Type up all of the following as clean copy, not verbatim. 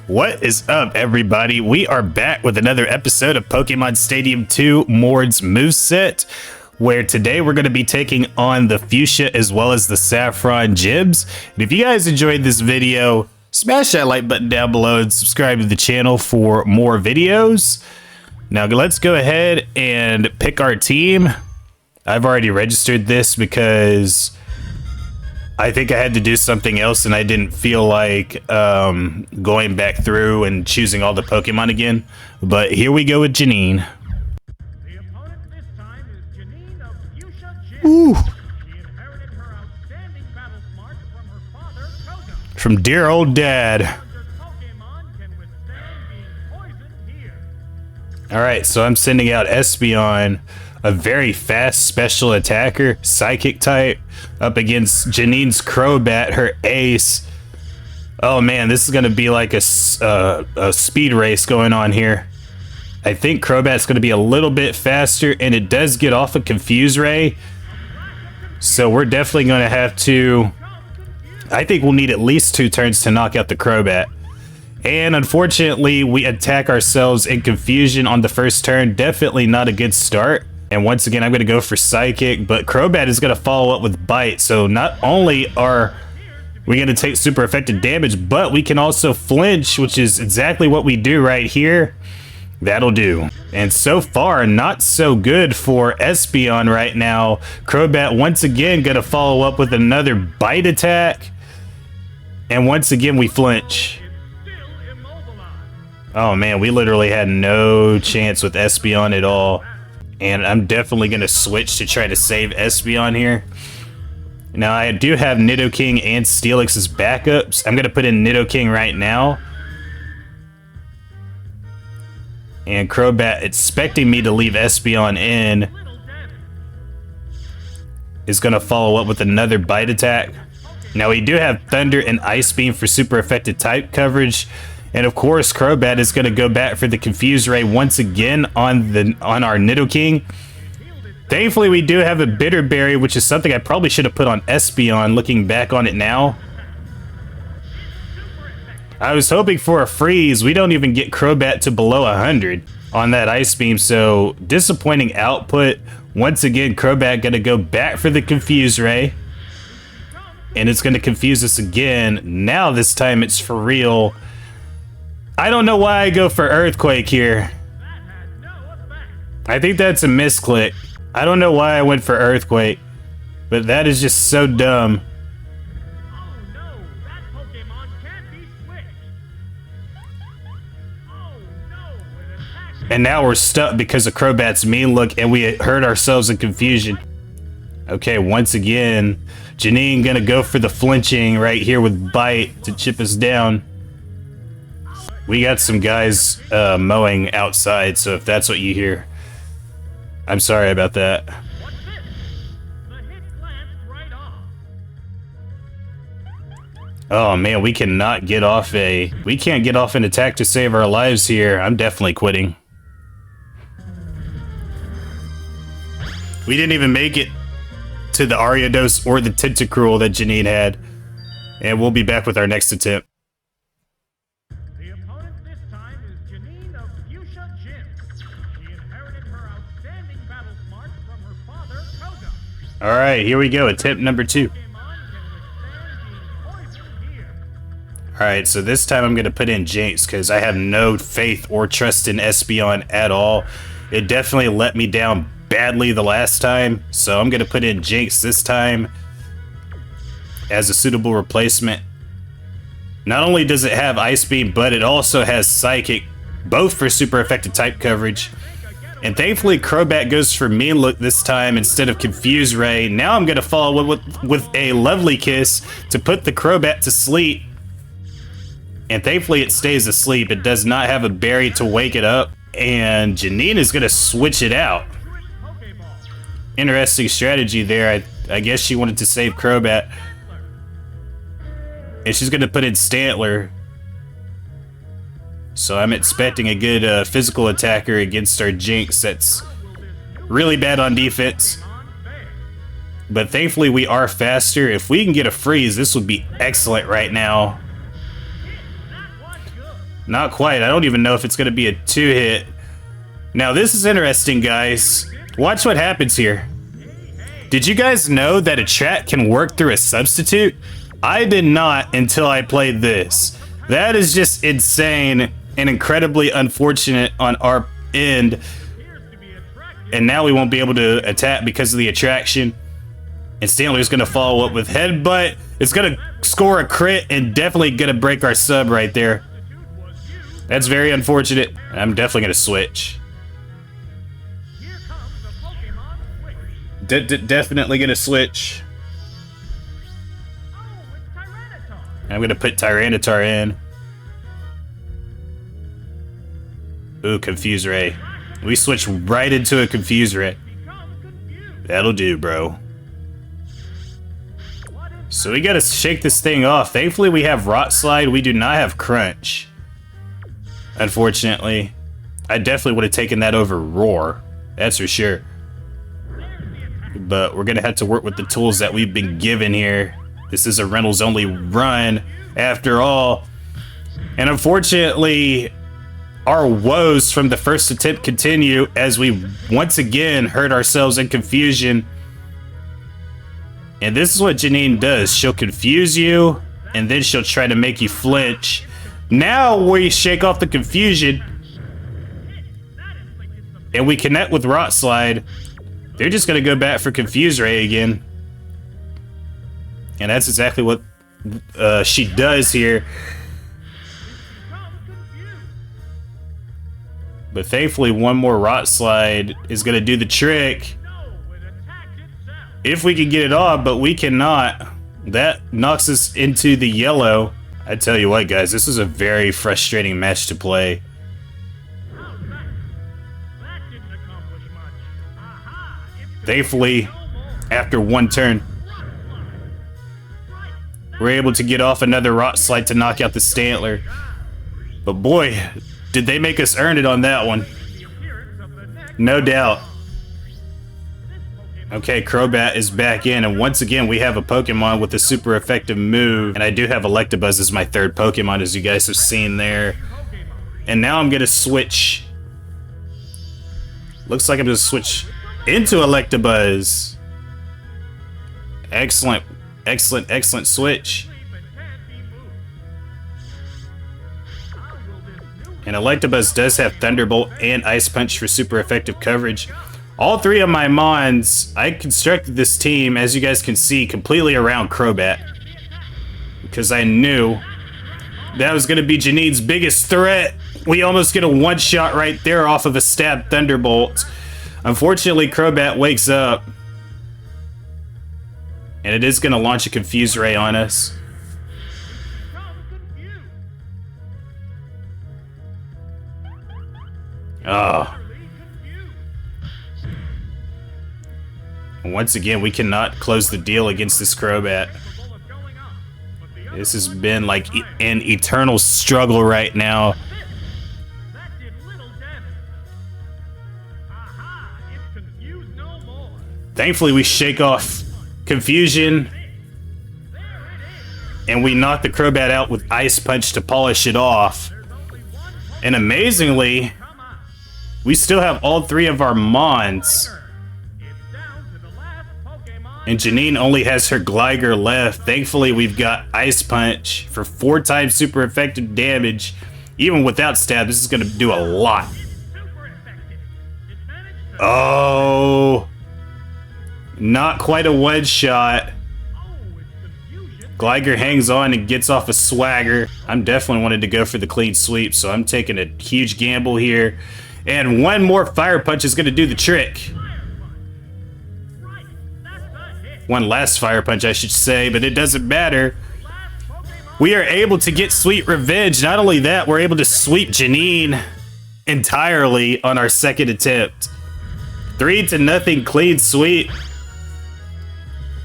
What is up, everybody? We are back with another episode of Pokemon Stadium 2 Mord's Moveset, where today we're going to be taking on the Fuchsia as well as the Saffron Gyms. And if you guys enjoyed this video, smash that like button down below and subscribe to the channel for more videos. Now let's go ahead and pick our team. I've already registered this because I think I had to do something else and I didn't feel like going back through and choosing all the Pokemon again. But here we go with Janine. The opponent this time is Janine of Fuchsia Gym. Ooh. She inherited her outstanding battle smart from her father, Kanto. From dear old dad. Challenger's Pokemon can withstand being poisoned here. Alright, so I'm sending out Espeon, a very fast special attacker, psychic type, up against Janine's Crobat, her ace. Oh man, this is going to be like a speed race going on here. I think Crobat's going to be a little bit faster, and it does get off a Confuse Ray. So we're definitely going to have to... I think we'll need at least 2 turns to knock out the Crobat. And unfortunately, we attack ourselves in confusion on the first turn. Definitely not a good start. And once again, I'm going to go for Psychic, but Crobat is going to follow up with Bite. So not only are we going to take super effective damage, but we can also flinch, which is exactly what we do right here. That'll do. And so far, not so good for Espeon right now. Crobat once again going to follow up with another Bite attack. And once again, we flinch. Oh man, we literally had no chance with Espeon at all. And I'm definitely going to switch to try to save Espeon here. Now, I do have Nidoking and Steelix as backups. I'm going to put in Nidoking right now. And Crobat, expecting me to leave Espeon in, is going to follow up with another Bite attack. Now, we do have Thunder and Ice Beam for super effective type coverage. And of course, Crobat is going to go back for the Confuse Ray once again on our Nidoking. Thankfully, we do have a Bitter Berry, which is something I probably should have put on Espeon, looking back on it now. I was hoping for a freeze. We don't even get Crobat to below 100 on that Ice Beam, so disappointing output. Once again, Crobat going to go back for the Confuse Ray. And it's going to confuse us again. Now this time it's for real. I don't know why I go for Earthquake here. I think that's a misclick. I don't know why I went for Earthquake, but that is just so dumb. Oh no, that Pokemon can't be switched. Oh no, an attack. And now we're stuck because of Crobat's mean look, and we hurt ourselves in confusion. Okay, once again, Janine gonna go for the flinching right here with Bite to chip us down. We got some guys mowing outside, so if that's what you hear, I'm sorry about that. What's this? The hit glanced right off. Oh man, we cannot get off we can't get off an attack to save our lives here. I'm definitely quitting. We didn't even make it to the Ariados or the Tentacruel that Janine had. And we'll be back with our next attempt. The opponent this time is Janine of Fuchsia Gym. She inherited her outstanding battle smart from her father, Kanto. Alright, here we go. Attempt number 2. Pokemon can withstand being poisoned here. Alright, so this time I'm going to put in Jinx because I have no faith or trust in Espeon at all. It definitely let me down badly the last time, so I'm going to put in Jinx this time as a suitable replacement. Not only does it have Ice Beam, but it also has Psychic, both for super effective type coverage. And thankfully, Crobat goes for Mean Look this time instead of Confuse Ray. Now I'm going to follow with a Lovely Kiss to put the Crobat to sleep. And thankfully, it stays asleep. It does not have a berry to wake it up. And Janine is going to switch it out. Interesting strategy there. I guess she wanted to save Crobat. And she's going to put in Stantler. So I'm expecting a good physical attacker against our Jinx that's really bad on defense. But thankfully we are faster. If we can get a freeze, this would be excellent right now. Not quite. I don't even know if it's going to be a 2-hit. Now, this is interesting, guys. Watch what happens here. Did you guys know that a track can work through a substitute? I did not until I played this. That is just insane and incredibly unfortunate on our end. And now we won't be able to attack because of the attraction. And Stanley's going to follow up with headbutt. It's going to score a crit and definitely going to break our sub right there. That's very unfortunate. I'm definitely going to switch. Definitely going to switch. I'm going to put Tyranitar in. Ooh, Confuse Ray. We switch right into a Confuse Ray. That'll do, bro. So we gotta shake this thing off. Thankfully, we have Rot Slide. We do not have Crunch. Unfortunately. I definitely would have taken that over Roar. That's for sure. But we're gonna have to work with the tools that we've been given here. This is a Reynolds only run, after all. And unfortunately, our woes from the first attempt continue as we once again hurt ourselves in confusion. And this is what Janine does. She'll confuse you, and then she'll try to make you flinch. Now we shake off the confusion, and we connect with Rot Slide. They're just going to go back for Confuse Ray again. And that's exactly what she does here. But thankfully, one more Rot Slide is going to do the trick. If we can get it off, but we cannot. That knocks us into the yellow. I tell you what, guys, this is a very frustrating match to play. Thankfully, after one turn, we're able to get off another Rot Slide to knock out the Stantler. But boy, did they make us earn it on that one. No doubt. Okay, Crobat is back in, and once again, we have a Pokemon with a super effective move. And I do have Electabuzz as my third Pokemon, as you guys have seen there. And now I'm going to switch. Looks like I'm going to switch into Electabuzz. Excellent, excellent, excellent switch. And Electabuzz does have Thunderbolt and Ice Punch for super effective coverage. All three of my Mons, I constructed this team, as you guys can see, completely around Crobat. Because I knew that was going to be Janine's biggest threat. We almost get a one-shot right there off of a stab Thunderbolt. Unfortunately, Crobat wakes up. And it is going to launch a Confuse Ray on us. Oh. Once again, we cannot close the deal against this Crobat. This has been like an eternal struggle right now. Thankfully, we shake off confusion. And we knock the Crobat out with Ice Punch to polish it off. And amazingly, we still have all three of our Mons. And Janine only has her Gligar left. Thankfully, we've got Ice Punch for 4 times super effective damage. Even without stab, this is going to do a lot. Oh. Not quite a one shot. Gligar hangs on and gets off a swagger. I'm definitely wanted to go for the clean sweep, so I'm taking a huge gamble here. And one more Fire Punch is going to do the trick. One last Fire Punch, I should say, but it doesn't matter. We are able to get sweet revenge. Not only that, we're able to sweep Janine entirely on our second attempt. 3-0 clean sweep.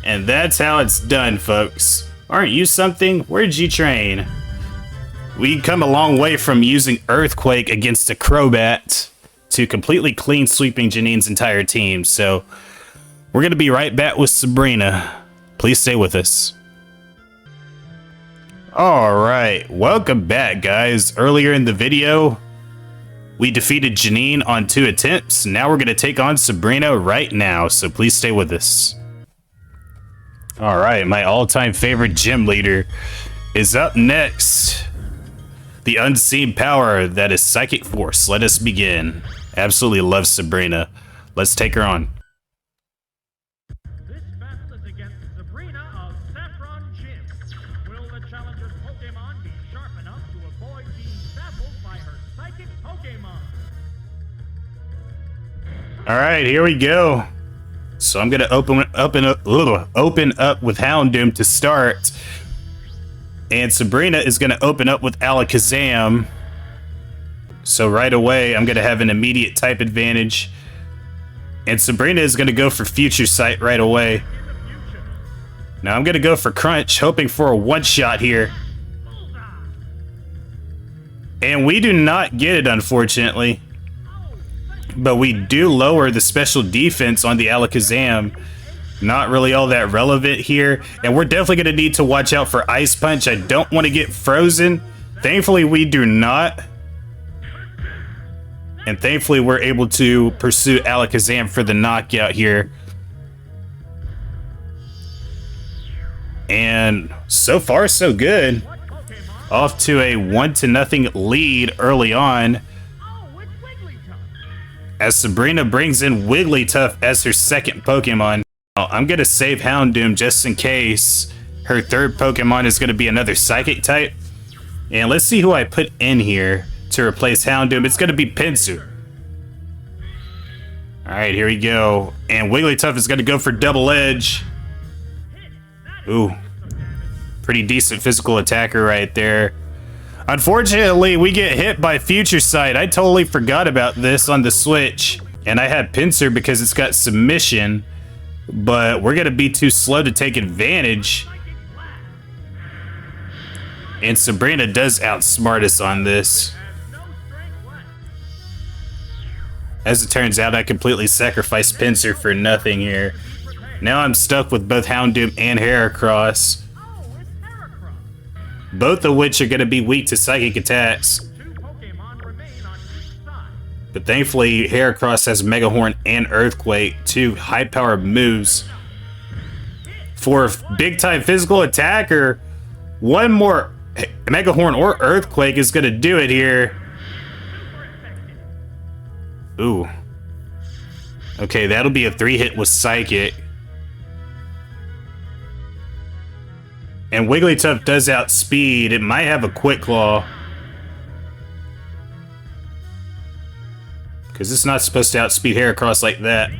And that's how it's done, folks. Aren't you something? Where'd you train? We come a long way from using Earthquake against a Crobat to completely clean sweeping Janine's entire team. So we're going to be right back with Sabrina. Please stay with us. All right, welcome back, guys. Earlier in the video, we defeated Janine on 2 attempts. Now we're going to take on Sabrina right now, so please stay with us. All right, my all-time favorite gym leader is up next. The unseen power that is Psychic Force. Let us begin. Absolutely love Sabrina. Let's take her on. This battle is against Sabrina of Saffron Gym. Will the challenger's Pokémon be sharp enough to avoid being baffled by her psychic Pokémon? All right, here we go. So I'm gonna open up with Houndoom to start, and Sabrina is gonna open up with Alakazam. So right away, I'm gonna have an immediate type advantage, and Sabrina is gonna go for Future Sight right away. Now I'm gonna go for Crunch, hoping for a one-shot here, and we do not get it, unfortunately. But we do lower the special defense on the Alakazam. Not really all that relevant here. And we're definitely going to need to watch out for Ice Punch. I don't want to get frozen. Thankfully, we do not. And thankfully, we're able to pursue Alakazam for the knockout here. And so far, so good. Off to a 1-0 lead early on, as Sabrina brings in Wigglytuff as her second Pokemon. I'm going to save Houndoom just in case her third Pokemon is going to be another Psychic type. And let's see who I put in here to replace Houndoom. It's going to be Pinsir. Alright, here we go. And Wigglytuff is going to go for Double Edge. Ooh. Pretty decent physical attacker right there. Unfortunately, we get hit by Future Sight. I totally forgot about this on the Switch. And I had Pinsir because it's got Submission. But we're going to be too slow to take advantage. And Sabrina does outsmart us on this. As it turns out, I completely sacrificed Pinsir for nothing here. Now I'm stuck with both Houndoom and Heracross, both of which are going to be weak to psychic attacks. But thankfully, Heracross has Mega Horn and Earthquake, 2 high-powered moves. For a big-time physical attacker, one more Mega Horn or Earthquake is going to do it here. Ooh. Okay, that'll be a 3-hit with Psychic. And Wigglytuff does outspeed. It might have a Quick Claw, because it's not supposed to outspeed Heracross like that.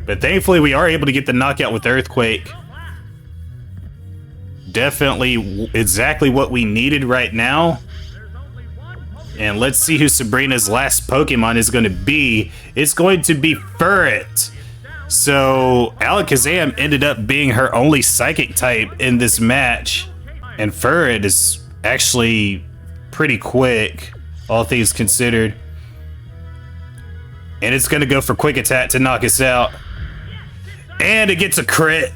But thankfully, we are able to get the knockout with Earthquake. Definitely exactly what we needed right now. And let's see who Sabrina's last Pokemon is going to be. It's going to be Furret. So Alakazam ended up being her only Psychic type in this match. And Furret is actually pretty quick, all things considered. And it's going to go for Quick Attack to knock us out. And it gets a crit.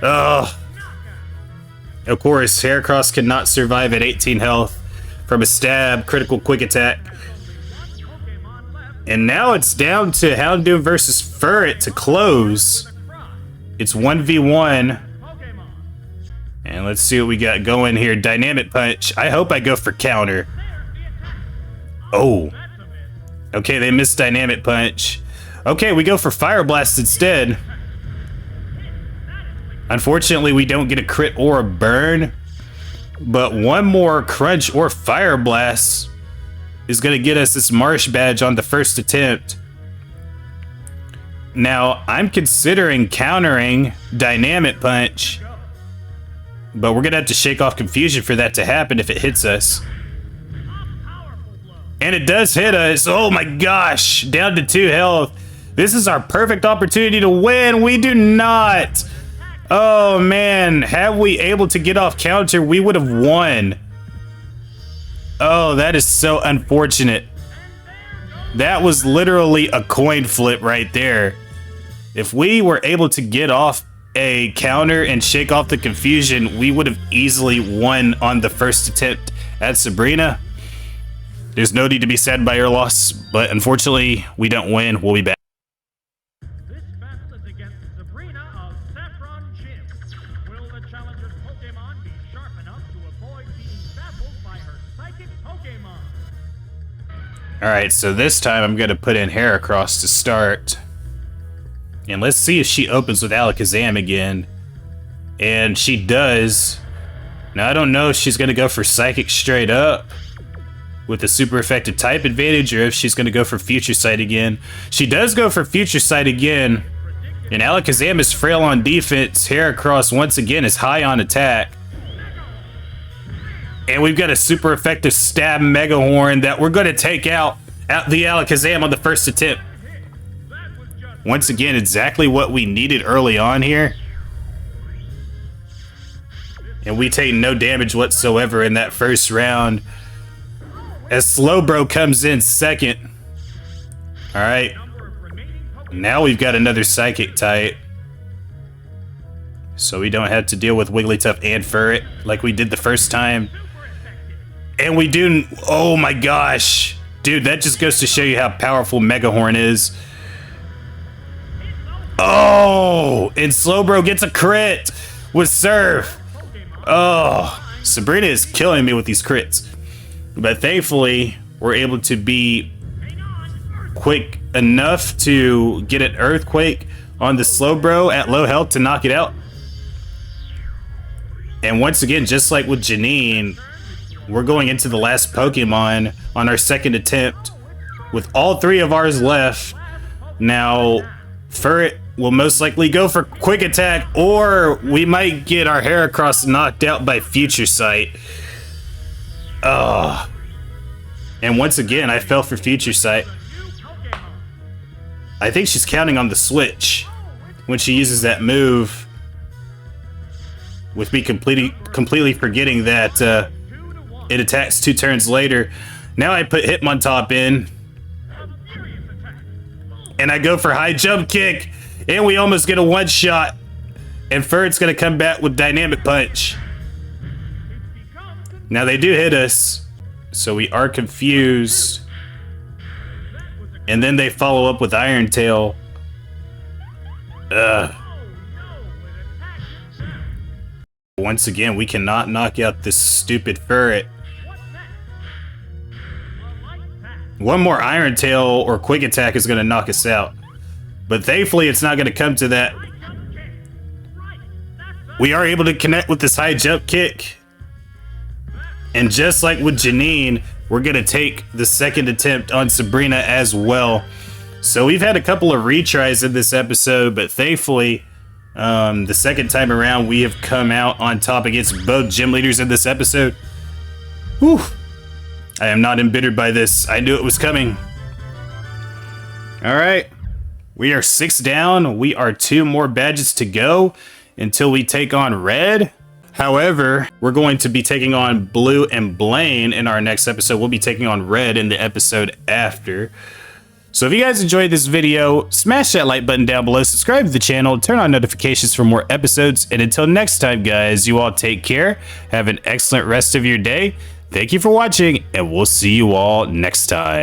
Oh. Of course, Heracross cannot survive at 18 health from a stab, critical Quick Attack. And now it's down to Houndoom versus Furret to close. It's 1v1. And let's see what we got going here. Dynamic Punch. I hope I go for counter. Oh. Okay, they missed Dynamic Punch. Okay, we go for Fire Blast instead. Unfortunately, we don't get a crit or a burn. But one more Crunch or Fire Blast is going to get us this Marsh badge on the first attempt. Now, I'm considering countering Dynamic Punch, but we're going to have to shake off Confusion for that to happen if it hits us. And it does hit us. Oh my gosh, down to 2 health. This is our perfect opportunity to win. We do not. Oh man, had we able to get off counter, we would have won. Oh, that is so unfortunate. That was literally a coin flip right there. If we were able to get off a counter and shake off the confusion, we would have easily won on the first attempt at Sabrina. There's no need to be sad by your loss, but unfortunately, we don't win. We'll be back. This battle is against Sabrina of Saffron Gym. Will the challenger's Pokémon be sharp enough to avoid being baffled by her psychic Pokémon? Alright, so this time I'm going to put in Heracross to start. And let's see if she opens with Alakazam again. And she does. Now, I don't know if she's going to go for Psychic straight up with a super effective type advantage, or if she's going to go for Future Sight again. She does go for Future Sight again, and Alakazam is frail on defense. Heracross once again is high on attack. And we've got a super effective stab Mega Horn that we're going to take out the Alakazam on the first attempt. Once again, exactly what we needed early on here. And we take no damage whatsoever in that first round, as Slowbro comes in second. Alright. Now we've got another Psychic type, so we don't have to deal with Wigglytuff and Furret like we did the first time. And we do... Oh my gosh. Dude, that just goes to show you how powerful Mega Horn is. Oh! And Slowbro gets a crit with Surf. Oh, Sabrina is killing me with these crits. But thankfully, we're able to be quick enough to get an Earthquake on the Slowbro at low health to knock it out. And once again, just like with Janine, we're going into the last Pokemon on our second attempt with all three of ours left. Now, Furret will most likely go for Quick Attack, or we might get our Heracross knocked out by Future Sight. And once again, I fell for Future Sight. I think she's counting on the switch when she uses that move, with me completely forgetting that it attacks 2 turns later. Now I put Hitmontop in, and I go for High Jump Kick, and we almost get a one-shot. And Furret's gonna come back with Dynamic Punch. Now they do hit us, so we are confused. And then they follow up with Iron Tail. Once again, we cannot knock out this stupid Furret. One more Iron Tail or Quick Attack is going to knock us out. But thankfully, it's not going to come to that. We are able to connect with this High Jump Kick. And just like with Janine, we're going to take the second attempt on Sabrina as well. So we've had a couple of retries in this episode, but thankfully, the second time around, we have come out on top against both gym leaders in this episode. Whew. I am not embittered by this. I knew it was coming. All right. We are 6 down. We are 2 more badges to go until we take on Red. However, we're going to be taking on Blue and Blaine in our next episode. We'll be taking on Red in the episode after. So if you guys enjoyed this video, smash that like button down below, subscribe to the channel, turn on notifications for more episodes, and until next time, guys, you all take care. Have an excellent rest of your day. Thank you for watching, and we'll see you all next time.